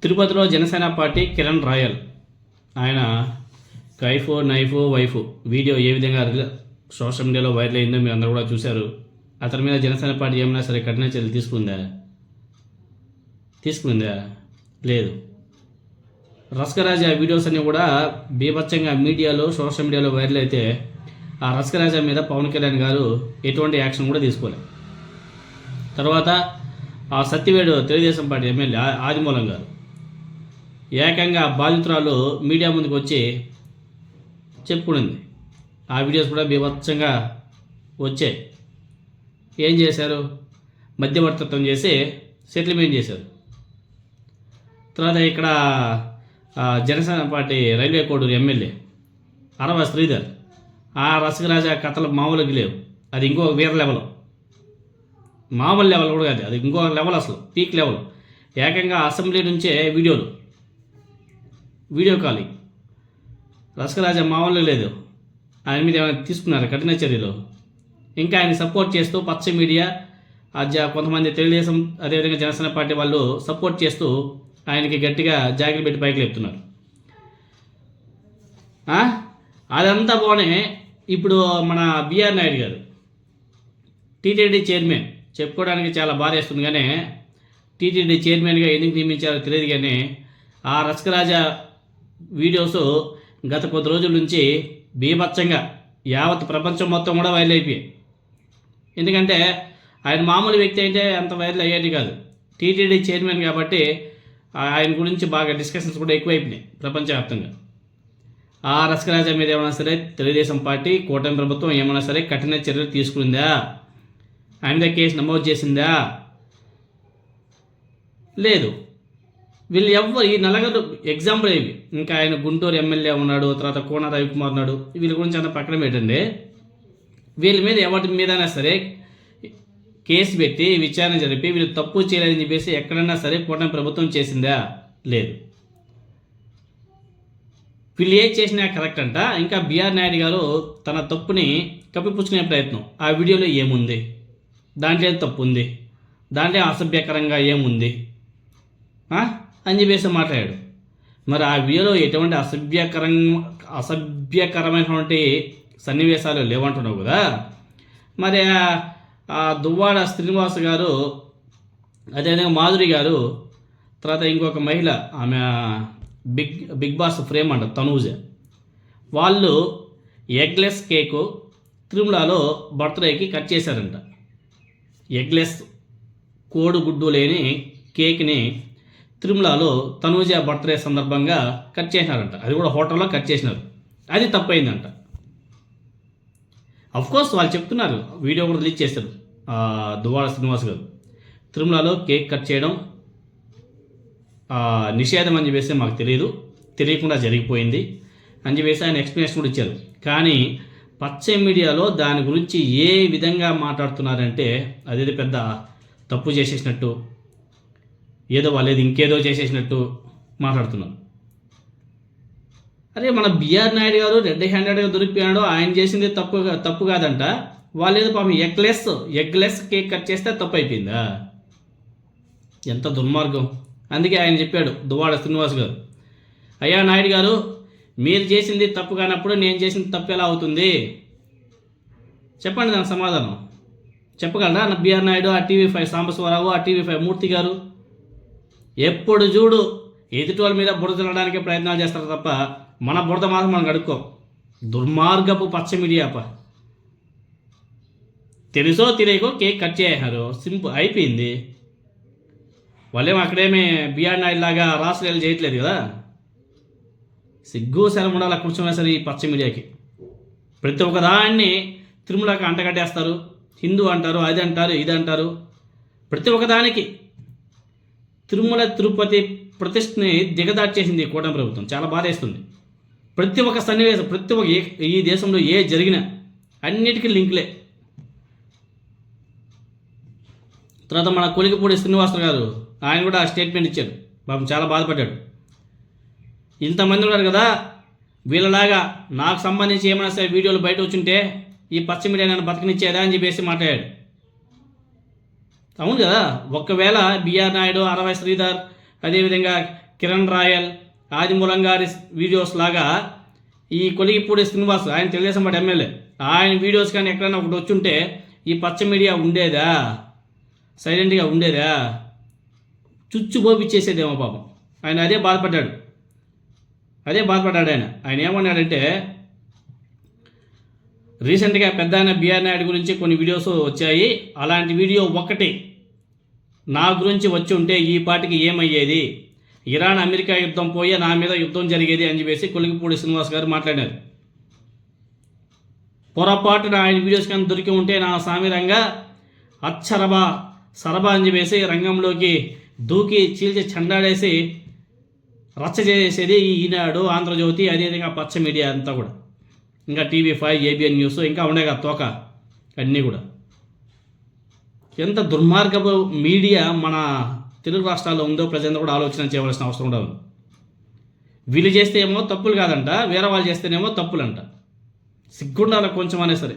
తిరుపతిలో Janasena party Kiran royal ఆయన కైఫో నైఫో వైఫో video ఏ విధంగా సోషల్ మీడియాలో వైరల్ అయిందో మీరు అందరూ కూడా చూశారు. అతని మీద జనసేన పార్టీ ఏమైనా సరే కఠిన చర్యలు తీసుకుందా? లేదు. రస్కరాజా వీడియోస్ అన్నీ కూడా బీభత్సంగా మీడియాలో సోషల్ మీడియాలో వైరల్ అయితే ఆ రస్కరాజా మీద పవన్ కళ్యాణ్ గారు ఎటువంటి యాక్షన్ కూడా తీసుకోలేదు. తర్వాత ఆ సత్యవేడు తెలుగుదేశం పార్టీ ఎమ్మెల్యే ఆదిమూలం గారు ఏకంగా బాధితురాలు మీడియా ముందుకు వచ్చి చెప్పుకునింది. ఆ వీడియోస్ కూడా బీభత్సంగా వచ్చాయి. ఏం చేశారు? మధ్యవర్తిత్వం చేసి సెటిల్మెంట్ చేశారు. తర్వాత ఇక్కడ Janasena party railway Koduru MLA Arava Sridhar ఆ రసకరాజా కథలు మామూలుగా లేవు. అది ఇంకో వేరే లెవెల్, మామూలు లెవెల్ కూడా కాదు, అది ఇంకో లెవెల్, అసలు పీక్ లెవెల్. ఏకంగా అసెంబ్లీ నుంచే వీడియో కాలింగ్. రసకరాజా మామూలు లేదు. ఆయన మీద ఏమైనా తీసుకున్నారు కఠిన చర్యలు? ఇంకా ఆయన సపోర్ట్ చేస్తూ పచ్చ మీడియా కొంతమంది తెలుగుదేశం అదేవిధంగా జనసేన పార్టీ వాళ్ళు సపోర్ట్ చేస్తూ ఆయనకి గట్టిగా జాకెట్ పెట్టి పైకి లేపుతున్నారు. అదంతా పోనే ఇప్పుడు మన బిఆర్ నాయుడు గారు టీటీడీ చైర్మన్, చెప్పుకోవడానికి చాలా బాధేస్తుంది, కానీ టీటీడీ చైర్మన్గా ఎందుకు నియమించారో తెలియదు. కానీ ఆ రసకరాజా వీడియోస్ గత కొద్ది రోజుల నుంచి బీభత్సంగా యావత్ ప్రపంచం మొత్తం కూడా వైరల్ అయిపోయాయి. ఎందుకంటే ఆయన మామూలు వ్యక్తి అయితే అంత వైరల్ అయ్యేది కాదు. టీటీడీ చైర్మన్ కాబట్టి ఆయన గురించి బాగా డిస్కషన్స్ కూడా ఎక్కువైపోయినాయి ప్రపంచవ్యాప్తంగా. ఆ రసకరాజా మీద ఏమైనా సరే తెలుగుదేశం పార్టీ కూటమి ప్రభుత్వం ఏమైనా సరే కఠిన చర్యలు తీసుకుందా? ఆయన మీద కేసు నమోదు చేసిందా? లేదు. వీళ్ళు ఎవరు ఈ నలుగురు ఎగ్జాంపుల్ ఇవి. ఇంకా ఆయన గుంటూరు ఎమ్మెల్యే ఉన్నాడు, తర్వాత కోన రవికుమార్ ఉన్నాడు. వీళ్ళ గురించి అంత పక్కన పెట్టండి. వీళ్ళ మీద ఎవరి మీదైనా సరే కేసు పెట్టి విచారణ జరిపి వీళ్ళు తప్పు చేయలేదని చెప్పేసి ఎక్కడైనా సరే కూటమి ప్రభుత్వం చేసిందా? లేదు. వీళ్ళు ఏం చేసినా కరెక్ట్ అంట. ఇంకా బిఆర్ నాయుడు గారు తన తప్పుని కప్పిపుచ్చుకునే ప్రయత్నం. ఆ వీడియోలో ఏముంది? దాంట్లో ఏం తప్పు ఉంది? దాంట్లో అసభ్యకరంగా ఏముంది అని చెప్పేసి మాట్లాడాడు. మరి ఆ వీడియోలో ఎటువంటి అసభ్యకరమైనటువంటి సన్నివేశాలు లేవంటున్నావు కదా. మరి ఆ దువ్వాడ శ్రీనివాస్ గారు, అదేవిధంగా మాధురి గారు, తర్వాత ఇంకొక మహిళ, ఆమె బిగ్ బాస్ ఫ్రేమ్ అంట తనూజ, వాళ్ళు ఎగ్లెస్ కేకు తిరుమలలో బర్త్డేకి కట్ చేశారంట. ఎగ్లెస్ కోడిగుడ్డు లేని కేక్ని తిరుమలలో తనూజ బర్త్డే సందర్భంగా కట్ చేసినారంట. అది కూడా హోటల్లో కట్ చేసినారు. అది తప్పైందంట. కోర్స్ వాళ్ళు చెప్తున్నారు, వీడియో కూడా రిలీజ్ చేశారు దువ్వాడ శ్రీనివాస్ గారు. తిరుమలలో కేక్ కట్ చేయడం నిషేధం అని చెప్పేసి మాకు తెలియకుండా జరిగిపోయింది అని చెప్పేసి ఆయన ఎక్స్ప్లెనేషన్ కూడా ఇచ్చారు. కానీ పచ్చ మీడియాలో దాని గురించి ఏ విధంగా మాట్లాడుతున్నారంటే అదేదో పెద్ద తప్పు చేసేసినట్టు, ఏదో వాళ్ళేది ఇంకేదో చేసేసినట్టు మాట్లాడుతున్నారు. అరే మన బిఆర్ నాయుడు గారు రెడ్ హ్యాండెడ్గా దొరికిపోయాడు, ఆయన చేసింది తప్పు కాదంట. వాళ్ళేదో పాపం ఎగ్లెస్ కేక్ కట్ చేస్తే తప్పు అయిపోయిందా? ఎంత దుర్మార్గం. అందుకే ఆయన చెప్పాడు దువ్వాడ శ్రీనివాస్ గారు, అయ్యా నాయుడు గారు, మీరు చేసింది తప్పు కానప్పుడు నేను చేసింది తప్పు ఎలా అవుతుంది? చెప్పండి దానికి సమాధానం. చెప్పగలరా నా బిఆర్ నాయుడు, ఆ టీవీ5 సాంబశివరావు, ఆ టీవీ5 మూర్తి గారు? ఎప్పుడు చూడు ఎదుటి వాళ్ళ మీద బురద తినడానికి ప్రయత్నాలు చేస్తారు తప్ప మన బురద మాత్రం మనం కడుక్కో. దుర్మార్గపు పచ్చ మీడియాప. తెలుసో తెలియకో కేక్ కట్ చేశారు, సింపుల్ అయిపోయింది. వాళ్ళేమో అక్కడేమీ బిఆర్ నాయుడు లాగా రాష్ట్రాలు చేయట్లేదు కదా. సిగ్గు శరం ఉండాలి కూర్చోమే సరే ఈ పచ్చ మీడియాకి. ప్రతి ఒక్క దాన్ని తిరుమలకి అంటగట్టేస్తారు. హిందూ అంటారు, అది అంటారు, ఇది అంటారు. ప్రతి ఒక్కదానికి తిరుమల తిరుపతి ప్రతిష్టని దిగదార్చేసింది కూటమి ప్రభుత్వం. చాలా బాధేస్తుంది. ప్రతి ఒక్క సన్నివేశం, ప్రతి ఒక్క ఈ దేశంలో ఏ జరిగినా అన్నిటికీ లింక్లే. తర్వాత మన కొలికిపూడి శ్రీనివాసరావు గారు ఆయన కూడా స్టేట్మెంట్ ఇచ్చారు. పాపం చాలా బాధపడ్డాడు. ఇంతమంది ఉన్నారు కదా, వీళ్ళలాగా నాకు సంబంధించి ఏమైనా సరే వీడియోలు బయట వచ్చుంటే ఈ పచ్చ మీడియా నన్ను బతకనిచ్చేదా అని చెప్పేసి మాట్లాడాడు. అవును కదా. ఒకవేళ బిఆర్ నాయుడు, అరవై శ్రీధర్, అదేవిధంగా కిరణ్ రాయల్, ఆదిమూలం గారి వీడియోస్ లాగా ఈ కొలిగిపూడి శ్రీనివాస్, ఆయన తెలుగుదేశం పార్టీ ఎమ్మెల్యే, ఆయన వీడియోస్ కానీ ఎక్కడైనా ఒకటి వచ్చుంటే ఈ పచ్చ మీడియా ఉండేదా? సైలెంట్గా ఉండేదా? చుచ్చు పోపిచ్చేసేదేమో పాపం. ఆయన అదే బాధపడ్డాడు ఆయన ఏమన్నాడంటే, రీసెంట్గా పెద్ద ఆయన బిఆర్ నాయుడు గురించి కొన్ని వీడియోస్ వచ్చాయి, అలాంటి వీడియో ఒకటి నా గురించి వచ్చి ఉంటే ఈ పార్టీకి ఏమయ్యేది, ఇరాన్ అమెరికా యుద్ధం పోయి నా మీద యుద్ధం జరిగేది అని చెప్పేసి కొలిగిపూడి శ్రీనివాస్ గారు మాట్లాడారు. పొరపాటున ఆయన వీడియోస్ కానీ దొరికి ఉంటే నా సామిరంగా సరబా అని చెప్పేసి రంగంలోకి దూకి చీల్చి చండాడేసి రచ్చ చేసేది ఈనాడు, ఆంధ్రజ్యోతి, అదేవిధంగా పచ్చ మీడియా అంతా కూడా, ఇంకా TV5, ABN న్యూస్, ఇంకా ఉండే కదా తోక అన్నీ కూడా. ఎంత దుర్మార్గపు మీడియా మన తెలుగు రాష్ట్రాల్లో ఉందో ప్రజలంతా కూడా ఆలోచన చేయవలసిన అవసరం కూడా ఉంది. వీళ్ళు చేస్తే ఏమో తప్పులు కాదంట, వేరే వాళ్ళు చేస్తేనేమో తప్పులంట. సిగ్గుండాలి కొంచెం అనే సరే.